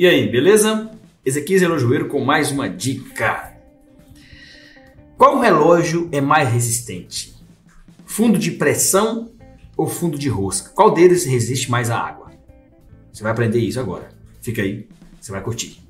E aí, beleza? Ezequias Relojoeiro com mais uma dica. Qual relógio é mais resistente? Fundo de pressão ou fundo de rosca? Qual deles resiste mais à água? Você vai aprender isso agora. Fica aí, você vai curtir.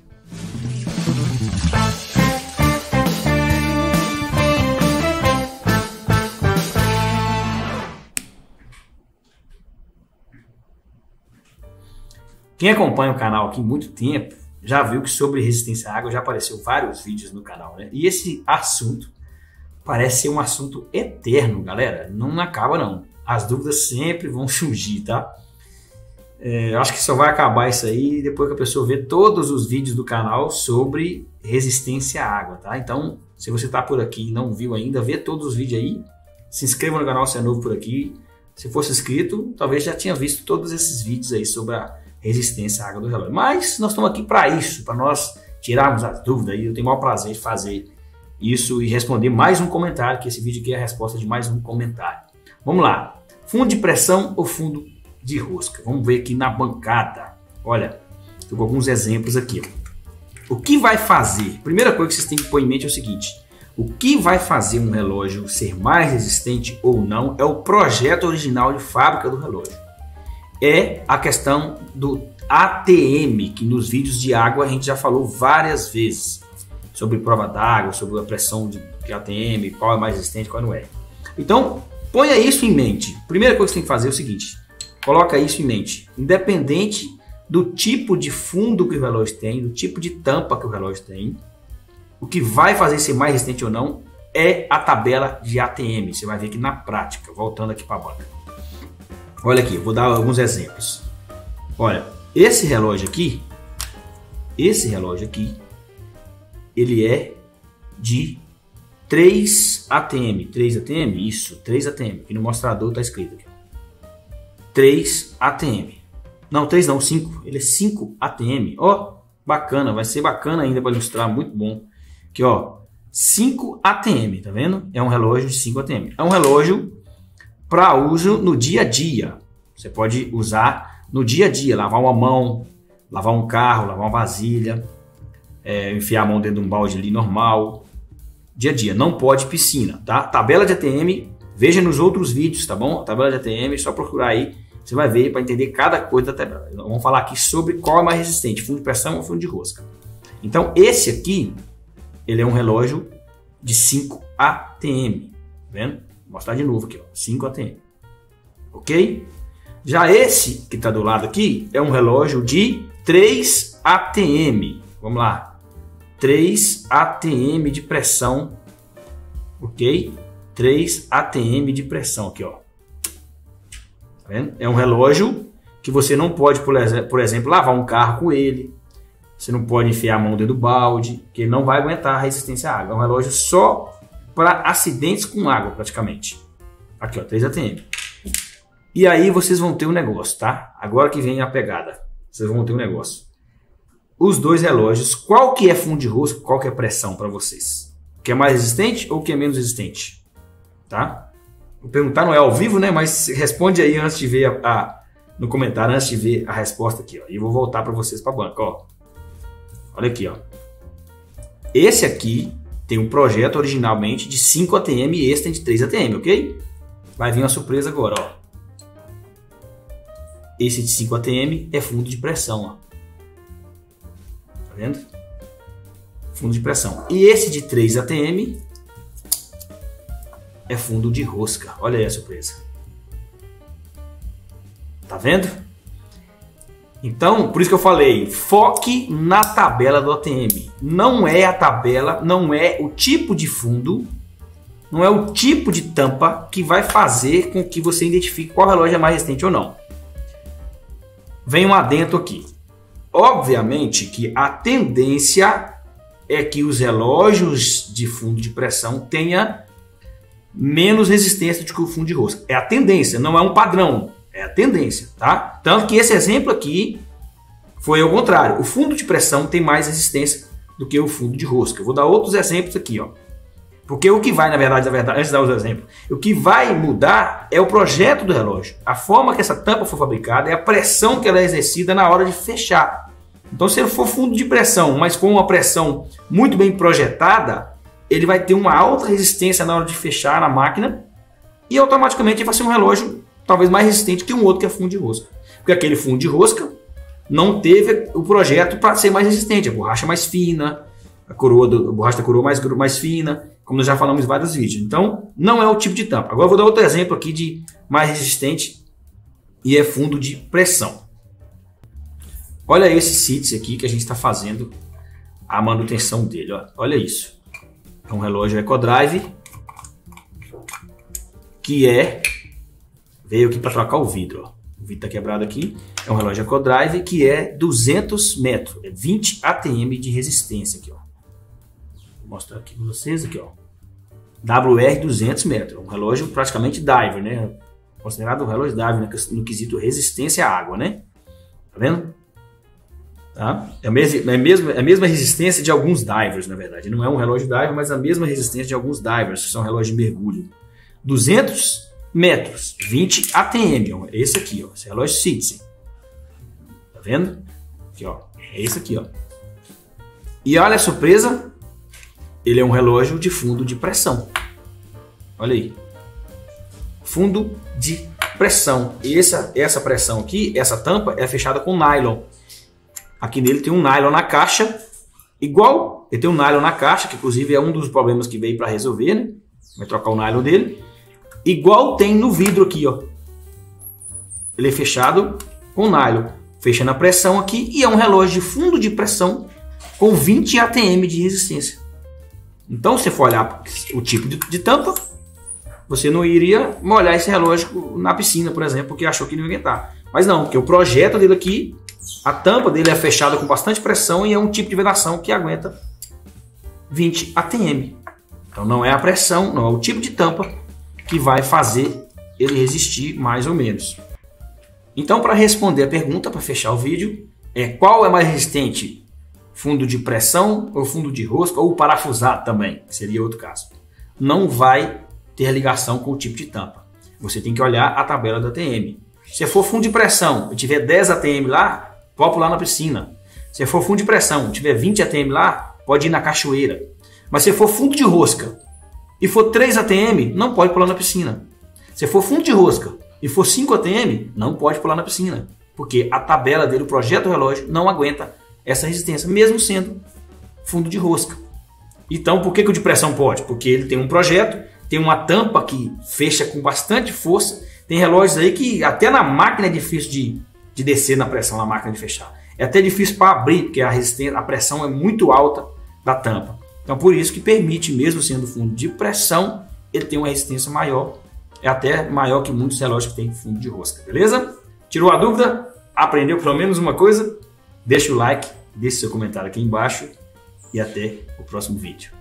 Quem acompanha o canal aqui há muito tempo já viu que sobre resistência à água já apareceu vários vídeos no canal, né? E esse assunto parece ser um assunto eterno, galera. Não acaba não. As dúvidas sempre vão surgir, tá? Eu acho que só vai acabar isso aí depois que a pessoa vê todos os vídeos do canal sobre resistência à água, tá? Então, se você tá por aqui e não viu ainda, vê todos os vídeos aí. Se inscreva no canal se é novo por aqui. Se fosse inscrito, talvez já tinha visto todos esses vídeos aí sobre a resistência à água do relógio. Mas nós estamos aqui para isso, para nós tirarmos as dúvidas. E eu tenho o maior prazer de fazer isso e responder mais um comentário, que esse vídeo aqui é a resposta de mais um comentário. Vamos lá. Fundo de pressão ou fundo de rosca? Vamos ver aqui na bancada. Olha, estou com alguns exemplos aqui. O que vai fazer? Primeira coisa que vocês têm que pôr em mente é o seguinte. O que vai fazer um relógio ser mais resistente ou não é o projeto original de fábrica do relógio. É a questão do ATM, que nos vídeos de água a gente já falou várias vezes. Sobre prova d'água, sobre a pressão de ATM, qual é mais resistente, qual não é. Então, ponha isso em mente. Primeira coisa que você tem que fazer é o seguinte. Coloca isso em mente. Independente do tipo de fundo que o relógio tem, do tipo de tampa que o relógio tem, o que vai fazer ser mais resistente ou não é a tabela de ATM. Você vai ver aqui na prática, voltando aqui para a banca. Olha aqui, eu vou dar alguns exemplos. Olha, esse relógio aqui, ele é de 3 ATM. 3 ATM? Isso, 3 ATM. Aqui no mostrador está escrito aqui. 3 ATM. Não, 3 não, 5. Ele é 5 ATM. Ó, bacana, vai ser bacana ainda para ilustrar, muito bom. Aqui, ó, 5 ATM, tá vendo? É um relógio de 5 ATM. É um relógio para uso no dia a dia. Você pode usar no dia a dia, lavar uma mão, lavar um carro, lavar uma vasilha, enfiar a mão dentro de um balde ali normal. Dia a dia, não pode piscina, tá? Tabela de ATM, veja nos outros vídeos, tá bom? A tabela de ATM, só procurar aí, você vai ver para entender cada coisa da tabela. Vamos falar aqui sobre qual é mais resistente, fundo de pressão ou fundo de rosca. Então, esse aqui, ele é um relógio de 5 ATM, tá vendo? Vou mostrar de novo aqui, ó, 5 ATM, ok? Já esse que está do lado aqui é um relógio de 3 ATM, vamos lá, 3 ATM de pressão, ok? 3 ATM de pressão aqui, ó, tá vendo? É um relógio que você não pode, por exemplo, lavar um carro com ele, você não pode enfiar a mão dentro do balde, que ele não vai aguentar a resistência à água, é um relógio só para acidentes com água, praticamente. Aqui, ó, 3 ATM. E aí vocês vão ter um negócio, tá? Agora que vem a pegada. Vocês vão ter um negócio. Os dois relógios, qual que é fundo de rosca, qual que é pressão para vocês? O que é mais resistente ou o que é menos resistente? Tá? Vou perguntar, não é ao vivo, né? Mas responde aí antes de ver no comentário, antes de ver a resposta aqui, ó. E eu vou voltar para vocês para a banca, ó. Olha aqui, ó. Esse aqui tem um projeto originalmente de 5 ATM e esse tem de 3 ATM, ok? Vai vir uma surpresa agora, ó. Esse de 5 ATM é fundo de pressão, ó. Tá vendo? Fundo de pressão. E esse de 3 ATM é fundo de rosca. Olha aí a surpresa. Tá vendo? Então, por isso que eu falei, foque na tabela do ATM. Não é a tabela, não é o tipo de fundo, não é o tipo de tampa que vai fazer com que você identifique qual relógio é mais resistente ou não. Vem um adendo aqui. Obviamente que a tendência é que os relógios de fundo de pressão tenham menos resistência do que o fundo de rosca. É a tendência, não é um padrão. É a tendência, tá? Tanto que esse exemplo aqui foi ao contrário. O fundo de pressão tem mais resistência do que o fundo de rosca. Eu vou dar outros exemplos aqui, ó. Porque o que vai, na verdade, antes de dar os exemplos, o que vai mudar é o projeto do relógio. A forma que essa tampa foi fabricada é a pressão que ela é exercida na hora de fechar. Então, se ele for fundo de pressão, mas com uma pressão muito bem projetada, ele vai ter uma alta resistência na hora de fechar a máquina e automaticamente vai ser um relógio talvez mais resistente que um outro que é fundo de rosca. Porque aquele fundo de rosca não teve o projeto para ser mais resistente, a borracha mais fina, a borracha da coroa mais fina, como nós já falamos em vários vídeos. Então, não é o tipo de tampa. Agora eu vou dar outro exemplo aqui de mais resistente e é fundo de pressão. Olha esse CITES aqui que a gente está fazendo a manutenção dele. Ó. Olha isso. É um relógio EcoDrive que veio aqui para trocar o vidro. Ó. O vidro está quebrado aqui. É um relógio EcoDrive que é 200 metros. É 20 ATM de resistência aqui. Ó. Vou mostrar aqui para vocês. Aqui, ó. WR 200 metros. Um relógio praticamente diver, né? Considerado um relógio diver no quesito resistência à água, né? Tá vendo? Tá? É a mesma resistência de alguns divers, na verdade. Não é um relógio diver, mas a mesma resistência de alguns divers, que são relógios de mergulho. 200 metros, 20 ATM. Esse aqui, ó, esse relógio CITES. Tá vendo? Aqui, ó, é esse aqui, ó. E olha a surpresa, ele é um relógio de fundo de pressão. Olha aí. Fundo de pressão. E essa pressão aqui, essa tampa é fechada com nylon. Aqui nele tem um nylon na caixa, igual, ele tem um nylon na caixa, que inclusive é um dos problemas que veio para resolver, né? Vai trocar o nylon dele. Igual tem no vidro aqui, ó. Ele é fechado com nylon, fecha na pressão aqui e é um relógio de fundo de pressão com 20 ATM de resistência. Então, se você for olhar o tipo de tampa, você não iria molhar esse relógio na piscina, por exemplo, porque achou que não ia aguentar. Mas não, porque o projeto dele aqui, a tampa dele é fechada com bastante pressão e é um tipo de vedação que aguenta 20 ATM. Então não é a pressão, não é o tipo de tampa que vai fazer ele resistir mais ou menos. Então, para responder a pergunta, para fechar o vídeo, qual é mais resistente? Fundo de pressão ou fundo de rosca ou parafusado também, que seria outro caso. Não vai ter ligação com o tipo de tampa. Você tem que olhar a tabela da ATM. Se for fundo de pressão e tiver 10 ATM lá, pode pular na piscina. Se for fundo de pressão e tiver 20 ATM lá, pode ir na cachoeira. Mas se for fundo de rosca e for 3 ATM, não pode pular na piscina. Se for fundo de rosca e for 5 ATM, não pode pular na piscina. Porque a tabela dele, o projeto do relógio, não aguenta essa resistência, mesmo sendo fundo de rosca. Então, por que o de pressão pode? Porque ele tem um projeto, tem uma tampa que fecha com bastante força. Tem relógios aí que até na máquina é difícil de descer na pressão, na máquina de fechar. É até difícil para abrir, porque a pressão é muito alta da tampa. Então, por isso que permite, mesmo sendo fundo de pressão, ele tem uma resistência maior. É até maior que muitos relógios que tem fundo de rosca, beleza? Tirou a dúvida? Aprendeu pelo menos uma coisa? Deixa o like, deixe seu comentário aqui embaixo e até o próximo vídeo.